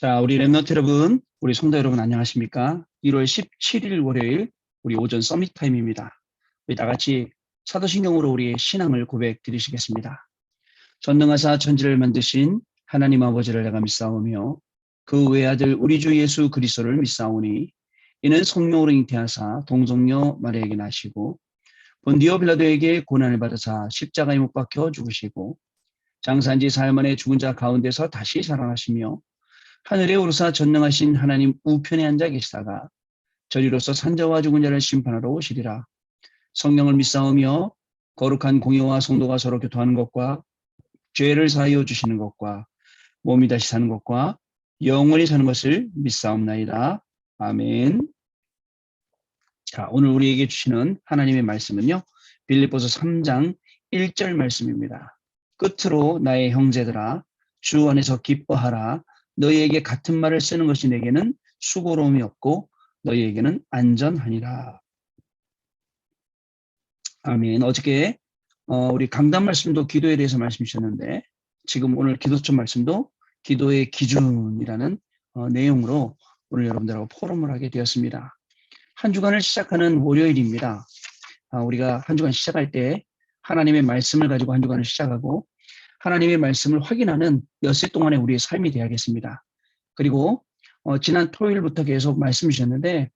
자, 우리 랩너트 여러분, 우리 성도 여러분 안녕하십니까? 1월 17일 월요일 우리 오전 서밋 타임입니다. 우리 다 같이 사도신경으로 우리의 신앙을 고백 드리시겠습니다. 전능하사 천지를 만드신 하나님 아버지를 내가 믿사오며 그 외아들 우리 주 예수 그리스도를 믿사오니 이는 성령으로 잉태하사 동정녀 마리아에게 나시고 본디오 빌라도에게 고난을 받으사 십자가에 못 박혀 죽으시고 장사한 지 사흘 만에 죽은 자 가운데서 다시 살아나시며 하늘에 오르사 전능하신 하나님 우편에 앉아 계시다가 저리로서 산자와 죽은 자를 심판하러 오시리라. 성령을 믿사오며 거룩한 공의와 성도가 서로 교통하는 것과 죄를 사하여 주시는 것과 몸이 다시 사는 것과 영원히 사는 것을 믿사옵나이다. 아멘. 자, 오늘 우리에게 주시는 하나님의 말씀은요, 빌립보서 3장 1절 말씀입니다. 끝으로 나의 형제들아 주 안에서 기뻐하라. 너희에게 같은 말을 쓰는 것이 내게는 수고로움이 없고 너희에게는 안전하니라. 아멘. 어저께 우리 강단 말씀도 기도에 대해서 말씀 주셨는데 지금 오늘 기도점 말씀도 기도의 기준이라는 내용으로 오늘 여러분들하고 포럼을 하게 되었습니다. 한 주간을 시작하는 월요일입니다. 우리가 한 주간 시작할 때 하나님의 말씀을 가지고 한 주간을 시작하고 하나님의 말씀을 확인하는 엿새 동안의 우리의 삶이 되어야겠습니다. 그리고 지난 토요일부터 계속 말씀 주셨는데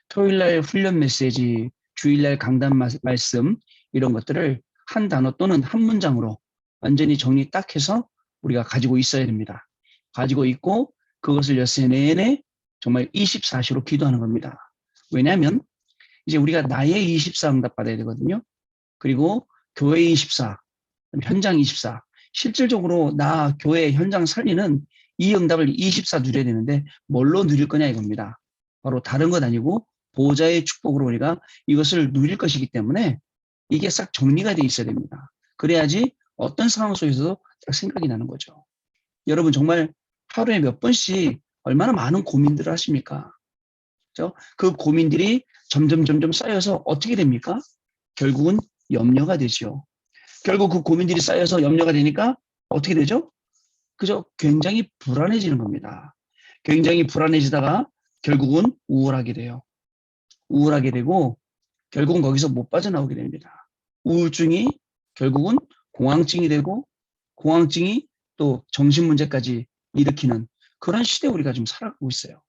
토요일날 훈련 메시지, 주일날 강단 말씀 이런 것들을 한 단어 또는 한 문장으로 완전히 정리 딱 해서 우리가 가지고 있어야 됩니다. 가지고 있고 그것을 엿새 내내 정말 24시로 기도하는 겁니다. 왜냐하면 이제 우리가 나의 24 응답 받아야 되거든요. 그리고 교회 24, 현장 24, 실질적으로 나 교회 현장 살리는 이 응답을 24 누려야 되는데 뭘로 누릴 거냐 이겁니다. 바로 다른 것 아니고 보호자의 축복으로 우리가 이것을 누릴 것이기 때문에 이게 싹 정리가 돼 있어야 됩니다. 그래야지 어떤 상황 속에서도 딱 생각이 나는 거죠. 여러분 정말 하루에 몇 번씩 얼마나 많은 고민들을 하십니까? 그렇죠? 그 고민들이 점점 쌓여서 어떻게 됩니까? 결국은 염려가 되죠. 결국 그 고민들이 쌓여서 염려가 되니까 어떻게 되죠? 그죠? 굉장히 불안해지는 겁니다. 굉장히 불안해지다가 결국은 우울하게 돼요. 우울하게 되고 결국은 거기서 못 빠져나오게 됩니다. 우울증이 결국은 공황증이 되고 공황증이 또 정신문제까지 일으키는 그런 시대에 우리가 좀 살아가고 있어요.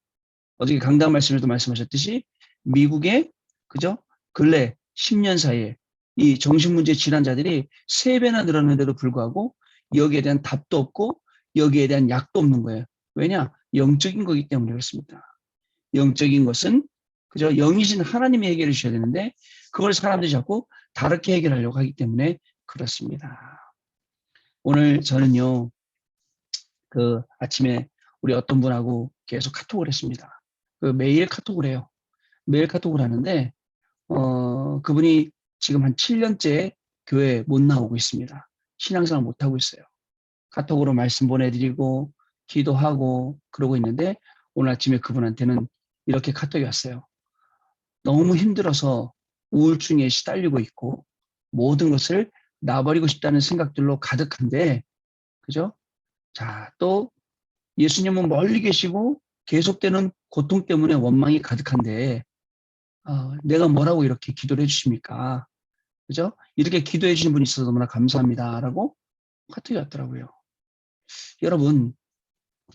어저께 강단 말씀에도 말씀하셨듯이 미국의 그죠? 근래 10년 사이에 이 정신문제 질환자들이 3배나 늘었는데도 불구하고 여기에 대한 답도 없고 여기에 대한 약도 없는 거예요. 왜냐? 영적인 거기 때문에 그렇습니다. 영적인 것은 그저 영이신 하나님이 해결해 주셔야 되는데 그걸 사람들이 자꾸 다르게 해결하려고 하기 때문에 그렇습니다. 오늘 저는요, 그 아침에 우리 어떤 분하고 계속 카톡을 했습니다. 그 매일 카톡을 해요. 매일 카톡을 하는데 그분이 지금 한 7년째 교회에 못 나오고 있습니다. 신앙생활 못 하고 있어요. 카톡으로 말씀 보내드리고 기도하고 그러고 있는데 오늘 아침에 그분한테는 이렇게 카톡이 왔어요. 너무 힘들어서 우울증에 시달리고 있고 모든 것을 놔버리고 싶다는 생각들로 가득한데, 그죠? 자, 또 예수님은 멀리 계시고 계속되는 고통 때문에 원망이 가득한데 내가 뭐라고 이렇게 기도를 해주십니까? 그죠? 이렇게 기도해 주신 분이 있어서 너무나 감사합니다라고 카톡이 왔더라고요. 여러분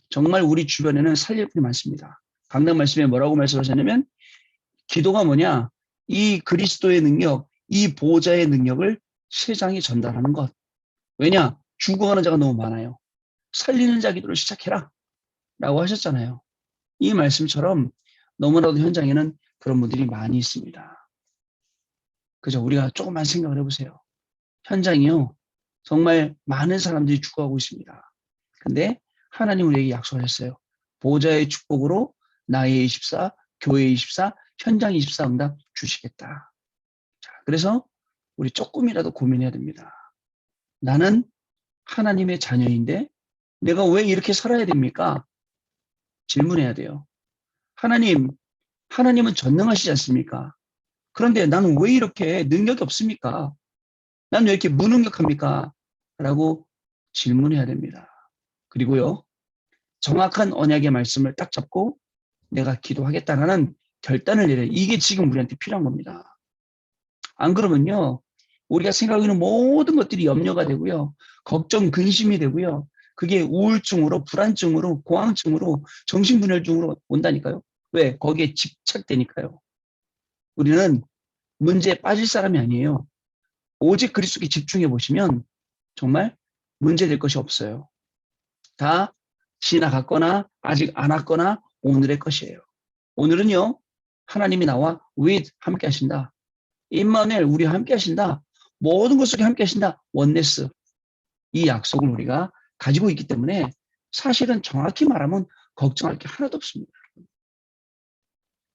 정말 우리 주변에는 살릴 분이 많습니다. 강단 말씀에 뭐라고 말씀하셨냐면 기도가 뭐냐? 이 그리스도의 능력, 이 보호자의 능력을 세상에 전달하는 것. 왜냐? 죽어가는 자가 너무 많아요. 살리는 자 기도를 시작해라 라고 하셨잖아요. 이 말씀처럼 너무나도 현장에는 그런 분들이 많이 있습니다. 그죠? 우리가 조금만 생각을 해보세요. 현장이요. 정말 많은 사람들이 죽어가고 있습니다. 근데 하나님 우리에게 약속하셨어요. 보호자의 축복으로 나의 24, 교회 24, 현장 24 응답 주시겠다. 자, 그래서 우리 조금이라도 고민해야 됩니다. 나는 하나님의 자녀인데 내가 왜 이렇게 살아야 됩니까? 질문해야 돼요. 하나님은 전능하시지 않습니까? 그런데 나는 왜 이렇게 능력이 없습니까? 나는 왜 이렇게 무능력합니까? 라고 질문해야 됩니다. 그리고요, 정확한 언약의 말씀을 딱 잡고 내가 기도하겠다라는 결단을 내려. 이게 지금 우리한테 필요한 겁니다. 안 그러면요, 우리가 생각하는 모든 것들이 염려가 되고요, 걱정, 근심이 되고요, 그게 우울증으로, 불안증으로, 공황증으로, 정신분열증으로 온다니까요. 왜? 거기에 집착되니까요. 우리는 문제에 빠질 사람이 아니에요. 오직 그리스도께 집중해 보시면 정말 문제될 것이 없어요. 다 지나갔거나 아직 안 왔거나 오늘의 것이에요. 오늘은요, 하나님이 나와 with 함께 하신다. 임마누엘 우리와 함께 하신다. 모든 것 속에 함께 하신다. 원네스. 이 약속을 우리가 가지고 있기 때문에 사실은 정확히 말하면 걱정할 게 하나도 없습니다.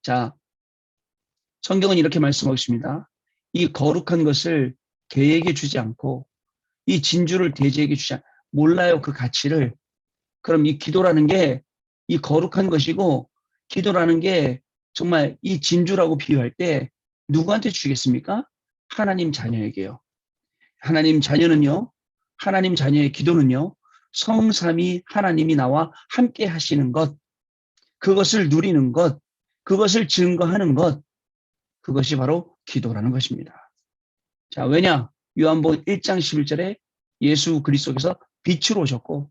자, 성경은 이렇게 말씀하고 있습니다. 이 거룩한 것을 개에게 주지 않고 이 진주를 돼지에게 주지 않고 몰라요 그 가치를. 그럼 이 기도라는 게 이 거룩한 것이고 기도라는 게 정말 이 진주라고 비유할 때 누구한테 주겠습니까? 하나님 자녀에게요. 하나님 자녀는요. 하나님 자녀의 기도는요. 성삼위 하나님이 나와 함께 하시는 것, 그것을 누리는 것, 그것을 증거하는 것, 그것이 바로 기도라는 것입니다. 자, 왜냐? 요한복음 1장 11절에 예수 그리스도께서 빛으로 오셨고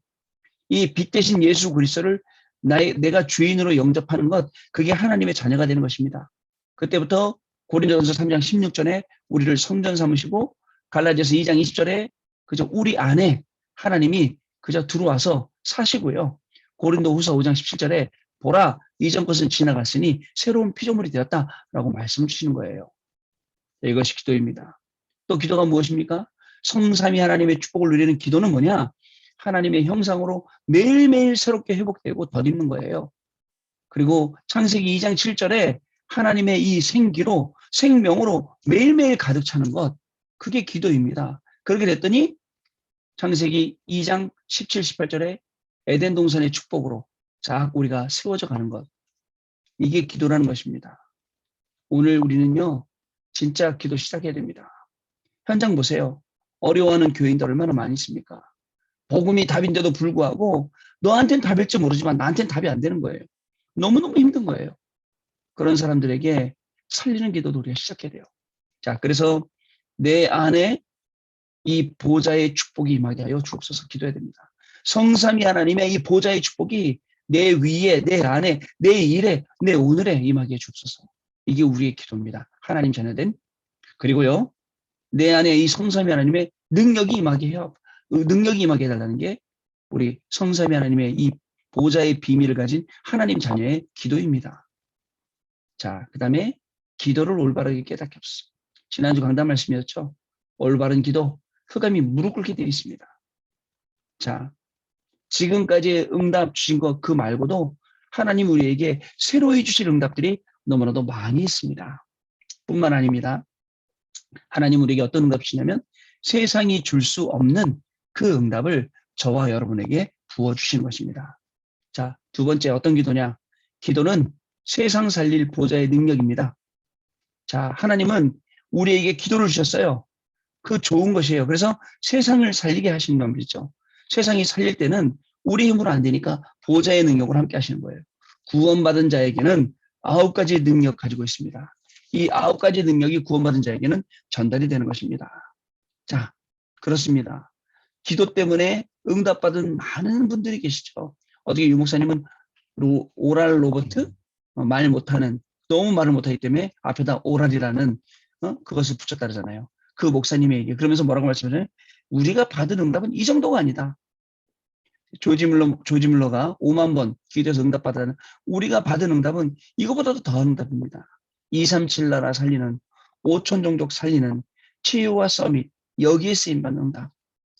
이 빛 대신 예수 그리스도를 내가 주인으로 영접하는 것, 그게 하나님의 자녀가 되는 것입니다. 그때부터 고린도전서 3장 16절에 우리를 성전 삼으시고 갈라디아서 2장 20절에 그저 우리 안에 하나님이 그저 들어와서 사시고요. 고린도후서 5장 17절에 보라 이전 것은 지나갔으니 새로운 피조물이 되었다라고 말씀 주시는 거예요. 이것이 기도입니다. 또 기도가 무엇입니까? 성삼위 하나님의 축복을 누리는 기도는 뭐냐? 하나님의 형상으로 매일매일 새롭게 회복되고 덧입는 거예요. 그리고 창세기 2장 7절에 하나님의 이 생기로 생명으로 매일매일 가득 차는 것, 그게 기도입니다. 그렇게 됐더니 창세기 2장 17, 18절에 에덴 동산의 축복으로 자꾸 우리가 세워져 가는 것, 이게 기도라는 것입니다. 오늘 우리는요, 진짜 기도 시작해야 됩니다. 현장 보세요. 어려워하는 교인들 얼마나 많이 있습니까? 복음이 답인데도 불구하고 너한테는 답일지 모르지만 나한테는 답이 안 되는 거예요. 너무너무 힘든 거예요. 그런 사람들에게 살리는 기도도 우리가 시작해야 돼요. 자, 그래서 내 안에 이 보좌의 축복이 임하게 하여 주옵소서 기도해야 됩니다. 성삼위 하나님의 이 보좌의 축복이 내 위에, 내 안에, 내 일에, 내 오늘에 임하게 해 주옵소서. 이게 우리의 기도입니다. 하나님 자녀된. 그리고요, 내 안에 이 성삼위 하나님의 능력이 임하게 해달라는 게 우리 성삼위 하나님의 이 보좌의 비밀을 가진 하나님 자녀의 기도입니다. 자, 그 다음에 기도를 올바르게 깨닫게 없어. 지난주 강단 말씀이었죠. 올바른 기도, 흑암이 무릎 꿇게 되어 있습니다. 자, 지금까지 응답 주신 것 그 말고도 하나님 우리에게 새로이 주실 응답들이 너무나도 많이 있습니다. 뿐만 아닙니다. 하나님 우리에게 어떤 응답 주시냐면 세상이 줄 수 없는 그 응답을 저와 여러분에게 부어주시는 것입니다. 자, 두 번째 어떤 기도냐? 기도는 세상 살릴 보좌의 능력입니다. 자, 하나님은 우리에게 기도를 주셨어요. 그 좋은 것이에요. 그래서 세상을 살리게 하시는 겁니다. 세상이 살릴 때는 우리 힘으로 안 되니까 보좌의 능력을 함께 하시는 거예요. 구원받은 자에게는 9가지 능력 가지고 있습니다. 이 9가지 능력이 구원받은 자에게는 전달이 되는 것입니다. 자, 그렇습니다. 기도 때문에 응답받은 많은 분들이 계시죠. 어떻게 유목사님은 오랄 로버트? 말 못하는, 너무 말을 못하기 때문에 앞에다 오랄이라는 그것을 붙였다 그러잖아요. 그 목사님에게. 그러면서 뭐라고 말씀하세요? 우리가 받은 응답은 이 정도가 아니다. 조지 물러가 5만 번 기도해서 응답받았는 우리가 받은 응답은 이거보다도 더한 응답입니다. 237 나라 살리는, 5천 종족 살리는, 치유와 서밋, 여기에 쓰임받는 응답.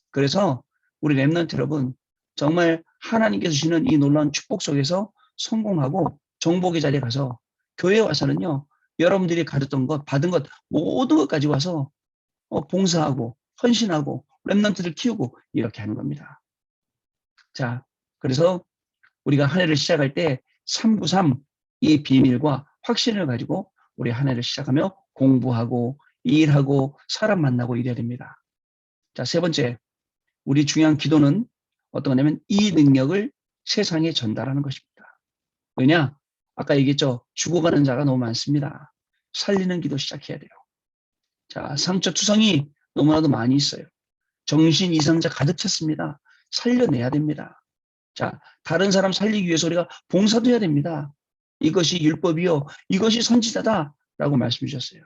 그래서 우리 렘넌트 여러분, 정말 하나님께서 주시는 이 놀라운 축복 속에서 성공하고 정복의 자리에 가서 교회에 와서는요, 여러분들이 가졌던 것, 받은 것, 모든 것 가지고 와서 봉사하고 헌신하고 렘넌트를 키우고 이렇게 하는 겁니다. 자, 그래서 우리가 한 해를 시작할 때 393 이 비밀과 확신을 가지고 우리 한 해를 시작하며 공부하고 일하고 사람 만나고 이래야 됩니다. 자, 세 번째, 우리 중요한 기도는 어떤 거냐면 이 능력을 세상에 전달하는 것입니다. 왜냐? 아까 얘기했죠. 죽어가는 자가 너무 많습니다. 살리는 기도 시작해야 돼요. 자, 상처투성이 너무나도 많이 있어요. 정신 이상자 가득 찼습니다. 살려내야 됩니다. 자, 다른 사람 살리기 위해서 우리가 봉사도 해야 됩니다. 이것이 율법이요. 이것이 선지자다. 라고 말씀 주셨어요.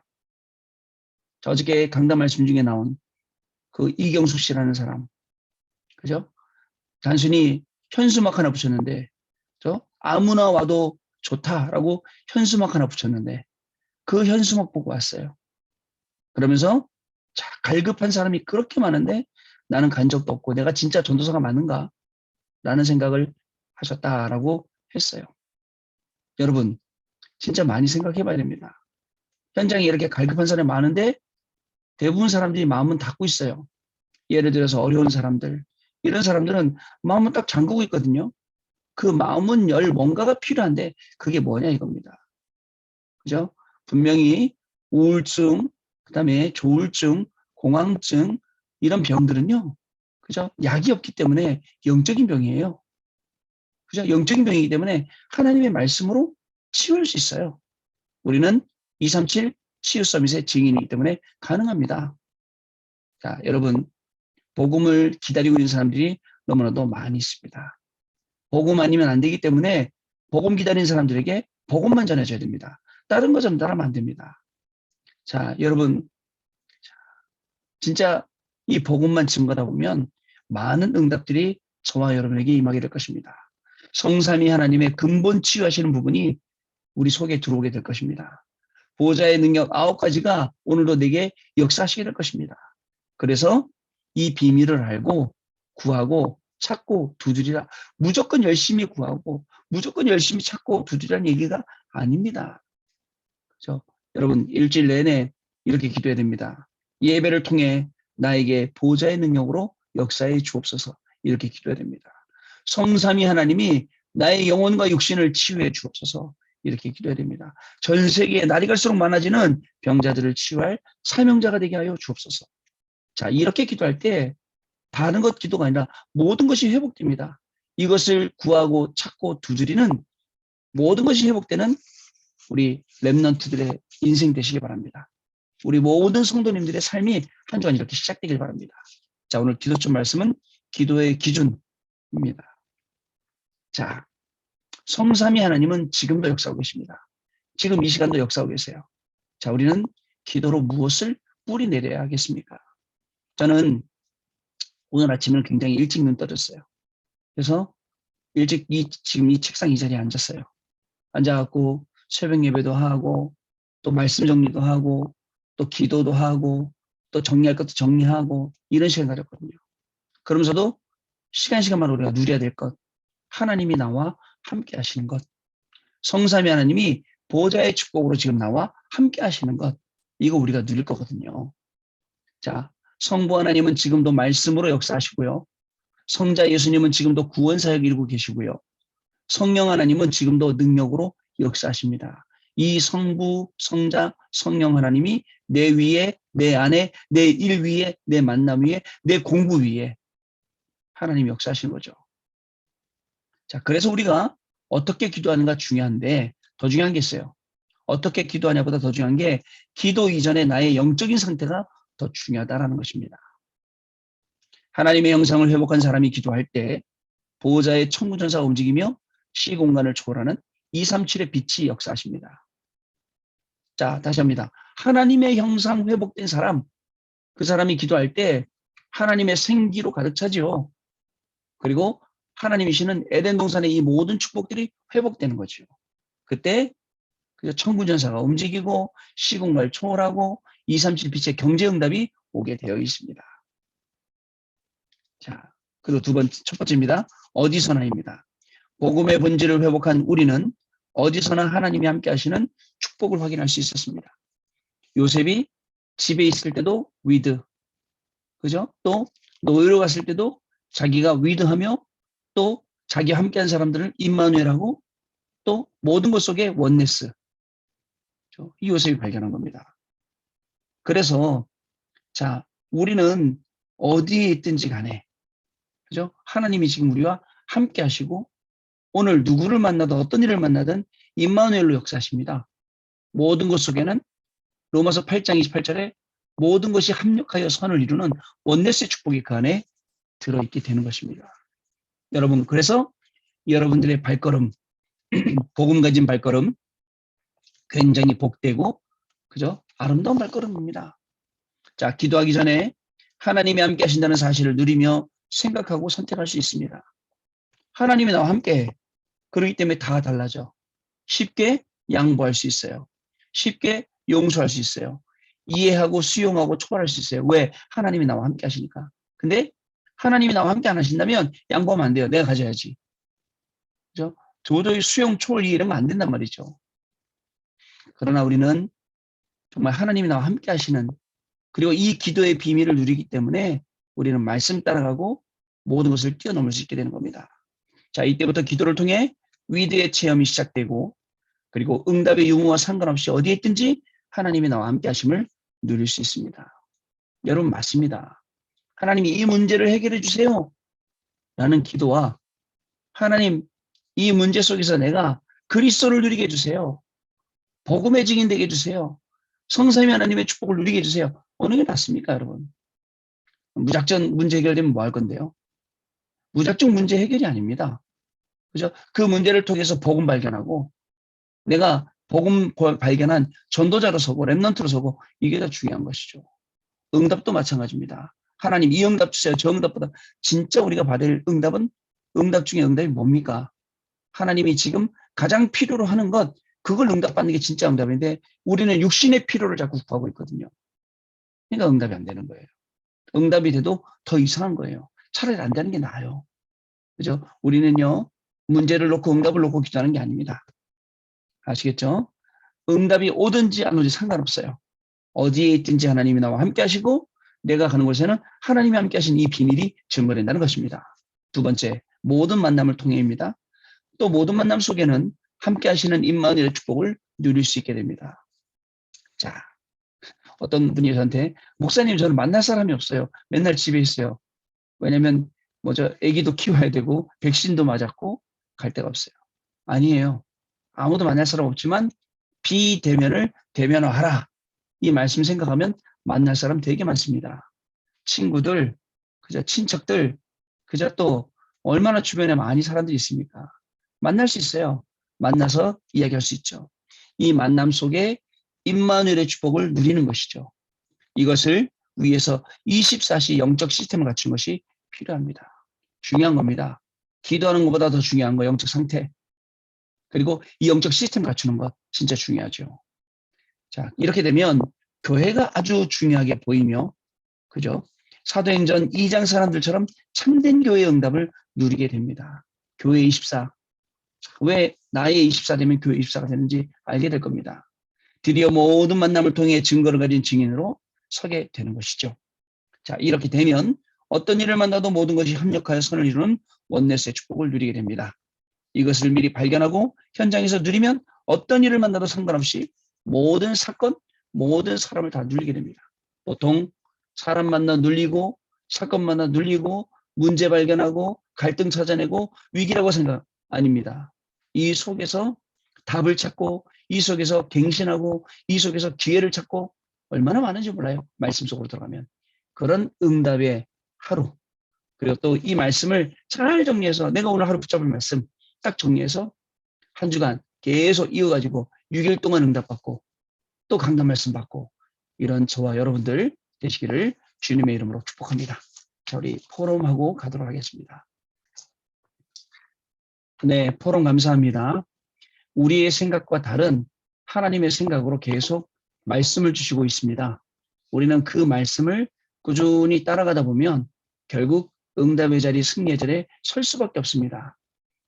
자, 어저께 강단 말씀 중에 나온 그 이경숙 씨라는 사람. 그죠? 단순히 현수막 하나 붙였는데, 아무나 와도 좋다라고 현수막 하나 붙였는데, 그 현수막 보고 왔어요. 그러면서, 자, 갈급한 사람이 그렇게 많은데, 나는 간 적도 없고, 내가 진짜 전도사가 맞는가? 라는 생각을 하셨다라고 했어요. 여러분, 진짜 많이 생각해 봐야 됩니다. 현장에 이렇게 갈급한 사람이 많은데, 대부분 사람들이 마음은 닫고 있어요. 예를 들어서 어려운 사람들, 이런 사람들은 마음은 딱 잠그고 있거든요. 그 마음은 열 뭔가가 필요한데 그게 뭐냐 이겁니다. 그죠? 분명히 우울증, 그다음에 조울증, 공황증 이런 병들은요. 그죠? 약이 없기 때문에 영적인 병이에요. 그죠? 영적인 병이기 때문에 하나님의 말씀으로 치유할 수 있어요. 우리는 237 치유 서밋의 증인이기 때문에 가능합니다. 자, 여러분 복음을 기다리고 있는 사람들이 너무나도 많이 있습니다. 복음 아니면 안 되기 때문에 복음 기다리는 사람들에게 복음만 전해줘야 됩니다. 다른 거 전달하면 안 됩니다. 자, 여러분 진짜 이 복음만 증거하다 보면 많은 응답들이 저와 여러분에게 임하게 될 것입니다. 성삼위 하나님의 근본 치유하시는 부분이 우리 속에 들어오게 될 것입니다. 보호자의 능력 9가지가 오늘도 내게 역사하시게 될 것입니다. 그래서 이 비밀을 알고 구하고 찾고 두드리라. 무조건 열심히 구하고 무조건 열심히 찾고 두드리라는 얘기가 아닙니다. 그렇죠? 여러분 일주일 내내 이렇게 기도해야 됩니다. 예배를 통해 나에게 보호자의 능력으로 역사해 주옵소서 이렇게 기도해야 됩니다. 성삼위 하나님이 나의 영혼과 육신을 치유해 주옵소서 이렇게 기도해야 됩니다. 전 세계에 날이 갈수록 많아지는 병자들을 치유할 사명자가 되게 하여 주옵소서. 자, 이렇게 기도할 때 다른 것 기도가 아니라 모든 것이 회복됩니다. 이것을 구하고 찾고 두드리는 모든 것이 회복되는 우리 랩런트들의 인생 되시기 바랍니다. 우리 모든 성도님들의 삶이 한 주간 이렇게 시작되길 바랍니다. 자, 오늘 기도점 말씀은 기도의 기준입니다. 자, 성삼위 하나님은 지금도 역사하고 계십니다. 지금 이 시간도 역사하고 계세요. 자, 우리는 기도로 무엇을 뿌리 내려야 하겠습니까? 저는 오늘 아침에는 굉장히 일찍 눈 떠졌어요. 그래서 일찍 지금 이 책상 이 자리에 앉았어요. 앉아갖고 새벽 예배도 하고 또 말씀 정리도 하고 또 기도도 하고 또 정리할 것도 정리하고 이런 시간 가졌거든요. 그러면서도 시간만 우리가 누려야 될 것, 하나님이 나와 함께 하시는 것, 성삼위 하나님이 보호자의 축복으로 지금 나와 함께 하시는 것, 이거 우리가 누릴 거거든요. 자, 성부 하나님은 지금도 말씀으로 역사하시고요. 성자 예수님은 지금도 구원 사역 이루고 계시고요. 성령 하나님은 지금도 능력으로 역사하십니다. 이 성부, 성자, 성령 하나님이 내 위에, 내 안에, 내 일 위에, 내 만남 위에, 내 공부 위에 하나님이 역사하시는 거죠. 자, 그래서 우리가 어떻게 기도하는가 중요한데 더 중요한 게 있어요. 어떻게 기도하냐보다 더 중요한 게 기도 이전에 나의 영적인 상태가 더 중요하다라는 것입니다. 하나님의 형상을 회복한 사람이 기도할 때 보호자의 천군천사가 움직이며 시공간을 초월하는 237의 빛이 역사하십니다. 자, 다시 합니다. 하나님의 형상 회복된 사람, 그 사람이 기도할 때 하나님의 생기로 가득 차지요. 그리고 하나님이시는 에덴 동산의 이 모든 축복들이 회복되는 거죠. 그때 천군천사가 움직이고 시공간을 초월하고 237 빛의 경제응답이 오게 되어 있습니다. 자, 그리고 첫 번째입니다. 어디서나입니다. 복음의 본질을 회복한 우리는 어디서나 하나님이 함께 하시는 축복을 확인할 수 있었습니다. 요셉이 집에 있을 때도 위드, 그죠? 또 노예로 갔을 때도 자기가 위드하며 또 자기와 함께한 사람들을 임마누엘하고 또 모든 것 속에 원네스, 이 요셉이 발견한 겁니다. 그래서 자, 우리는 어디에 있든지 간에, 그죠? 하나님이 지금 우리와 함께 하시고 오늘 누구를 만나든 어떤 일을 만나든 임마누엘로 역사하십니다. 모든 것 속에는 로마서 8장 28절에 모든 것이 합력하여 선을 이루는 원네스의 축복이 그 안에 들어있게 되는 것입니다. 여러분, 그래서 여러분들의 발걸음, 복음 가진 발걸음, 굉장히 복되고, 그죠? 아름다운 발걸음입니다. 자, 기도하기 전에 하나님이 함께 하신다는 사실을 누리며 생각하고 선택할 수 있습니다. 하나님이 나와 함께, 그렇기 때문에 다 달라져. 쉽게 양보할 수 있어요. 쉽게 용서할 수 있어요. 이해하고 수용하고 초월할 수 있어요. 왜? 하나님이 나와 함께 하시니까. 근데 하나님이 나와 함께 안 하신다면 양보하면 안 돼요. 내가 가져야지. 그죠? 도저히 수용, 초월, 이해하면 안 된단 말이죠. 그러나 우리는 정말 하나님이 나와 함께 하시는, 그리고 이 기도의 비밀을 누리기 때문에 우리는 말씀 따라가고 모든 것을 뛰어넘을 수 있게 되는 겁니다. 자, 이때부터 기도를 통해 위대의 체험이 시작되고, 그리고 응답의 유무와 상관없이 어디에 있든지 하나님이 나와 함께 하심을 누릴 수 있습니다. 여러분, 맞습니다. 하나님이 이 문제를 해결해 주세요 라는 기도와, 하나님 이 문제 속에서 내가 그리스도를 누리게 해주세요, 복음의 증인 되게 해주세요, 성삼위 하나님의 축복을 누리게 해주세요, 어느 게 낫습니까? 여러분, 무작정 문제 해결되면 뭐 할 건데요? 무작정 문제 해결이 아닙니다. 그죠? 그 문제를 통해서 복음 발견하고, 내가 복음 발견한 전도자로 서고 렘넌트로 서고, 이게 더 중요한 것이죠. 응답도 마찬가지입니다. 하나님 이 응답 주세요. 저 응답보다 진짜 우리가 받을 응답은, 응답 중에 응답이 뭡니까? 하나님이 지금 가장 필요로 하는 것, 그걸 응답받는 게 진짜 응답인데 우리는 육신의 필요를 자꾸 구하고 있거든요. 그러니까 응답이 안 되는 거예요. 응답이 돼도 더 이상한 거예요. 차라리 안 되는 게 나아요. 그죠? 우리는요, 문제를 놓고 응답을 놓고 기도하는 게 아닙니다. 아시겠죠? 응답이 오든지 안 오든지 상관없어요. 어디에 있든지 하나님이 나와 함께 하시고, 내가 가는 곳에는 하나님이 함께 하신 이 비밀이 증거된다는 것입니다. 두 번째, 모든 만남을 통해입니다. 또 모든 만남 속에는 함께 하시는 임마누엘의 축복을 누릴 수 있게 됩니다. 자, 어떤 분이 저한테, 목사님 저는 만날 사람이 없어요. 맨날 집에 있어요. 왜냐면 아기도 키워야 되고 백신도 맞았고 갈 데가 없어요. 아니에요. 아무도 만날 사람 없지만 비대면을 대면화하라, 이 말씀 생각하면 만날 사람 되게 많습니다. 친구들, 그저 친척들, 그저 또 얼마나 주변에 많이 사람들이 있습니까? 만날 수 있어요. 만나서 이야기할 수 있죠. 이 만남 속에 임마누엘의 축복을 누리는 것이죠. 이것을 위해서 24시 영적 시스템을 갖춘 것이 필요합니다. 중요한 겁니다. 기도하는 것보다 더 중요한 거 영적 상태. 그리고 이 영적 시스템 갖추는 것 진짜 중요하죠. 자, 이렇게 되면 교회가 아주 중요하게 보이며, 그죠? 사도행전 2장 사람들처럼 참된 교회의 응답을 누리게 됩니다. 교회 24. 왜 나의 24 되면 교회 24가 되는지 알게 될 겁니다. 드디어 모든 만남을 통해 증거를 가진 증인으로 서게 되는 것이죠. 자, 이렇게 되면 어떤 일을 만나도 모든 것이 협력하여 선을 이루는 원네스의 축복을 누리게 됩니다. 이것을 미리 발견하고 현장에서 누리면 어떤 일을 만나도 상관없이 모든 사건, 모든 사람을 다 누리게 됩니다. 보통 사람 만나 눌리고, 사건 만나 눌리고, 문제 발견하고, 갈등 찾아내고, 위기라고 생각 아닙니다. 이 속에서 답을 찾고, 이 속에서 갱신하고, 이 속에서 기회를 찾고, 얼마나 많은지 몰라요. 말씀 속으로 들어가면. 그런 응답의 하루, 그리고 또 이 말씀을 잘 정리해서, 내가 오늘 하루 붙잡을 말씀 딱 정리해서 한 주간 계속 이어가지고 6일 동안 응답받고 또 강단 말씀 받고, 이런 저와 여러분들 되시기를 주님의 이름으로 축복합니다. 자, 우리 포럼하고 가도록 하겠습니다. 네, 포럼 감사합니다. 우리의 생각과 다른 하나님의 생각으로 계속 말씀을 주시고 있습니다. 우리는 그 말씀을 꾸준히 따라가다 보면 결국 응답의 자리, 승리의 자리에 설 수밖에 없습니다.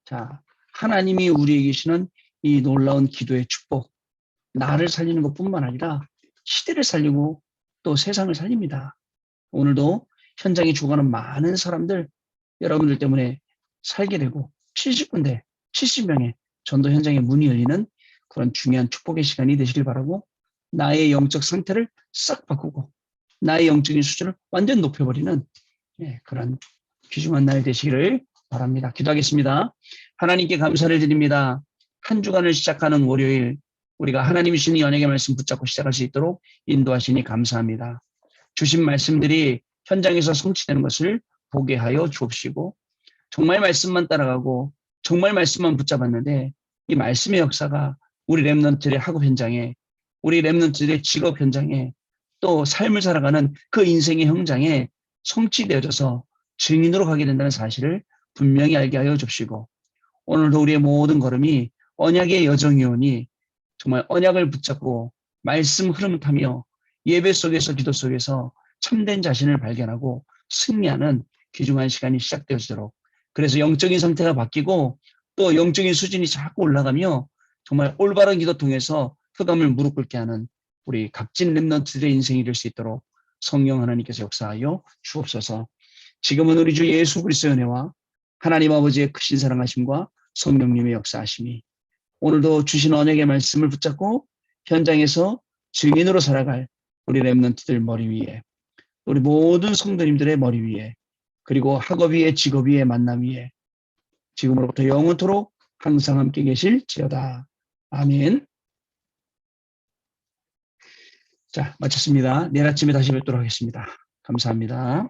자, 하나님이 우리에게 주시는 이 놀라운 기도의 축복, 나를 살리는 것뿐만 아니라 시대를 살리고 또 세상을 살립니다. 오늘도 현장에 죽어가는 많은 사람들, 여러분들 때문에 살게 되고 70군데, 70명의 전도 현장에 문이 열리는 그런 중요한 축복의 시간이 되시길 바라고, 나의 영적 상태를 싹 바꾸고 나의 영적인 수준을 완전 높여버리는 그런 귀중한 날 되시기를 바랍니다. 기도하겠습니다. 하나님께 감사를 드립니다. 한 주간을 시작하는 월요일 우리가 하나님이 주신 연약의 말씀 붙잡고 시작할 수 있도록 인도하시니 감사합니다. 주신 말씀들이 현장에서 성취되는 것을 보게 하여 주옵시고 정말 말씀만 따라가고 정말 말씀만 붙잡았는데 이 말씀의 역사가 우리 렘넌트들의 학업 현장에 우리 렘넌트들의 직업 현장에 또 삶을 살아가는 그 인생의 현장에 성취되어져서 증인으로 가게 된다는 사실을 분명히 알게 하여 주시고 오늘도 우리의 모든 걸음이 언약의 여정이오니 정말 언약을 붙잡고 말씀 흐름을 타며 예배 속에서 기도 속에서 참된 자신을 발견하고 승리하는 귀중한 시간이 시작되어지도록 그래서 영적인 상태가 바뀌고 또 영적인 수준이 자꾸 올라가며 정말 올바른 기도 통해서 흑암을 무릎 꿇게 하는 우리 각진 렘넌트들의 인생이 될 수 있도록 성령 하나님께서 역사하여 주옵소서. 지금은 우리 주 예수 그리스도의 은혜와 하나님 아버지의 크신 사랑하심과 성령님의 역사하심이 오늘도 주신 언약의 말씀을 붙잡고 현장에서 증인으로 살아갈 우리 렘넌트들 머리 위에 우리 모든 성도님들의 머리 위에 그리고 학업 위에 직업 위에 만남 위에 지금으로부터 영원토록 항상 함께 계실지어다. 아멘. 자, 마쳤습니다. 내일 아침에 다시 뵙도록 하겠습니다. 감사합니다.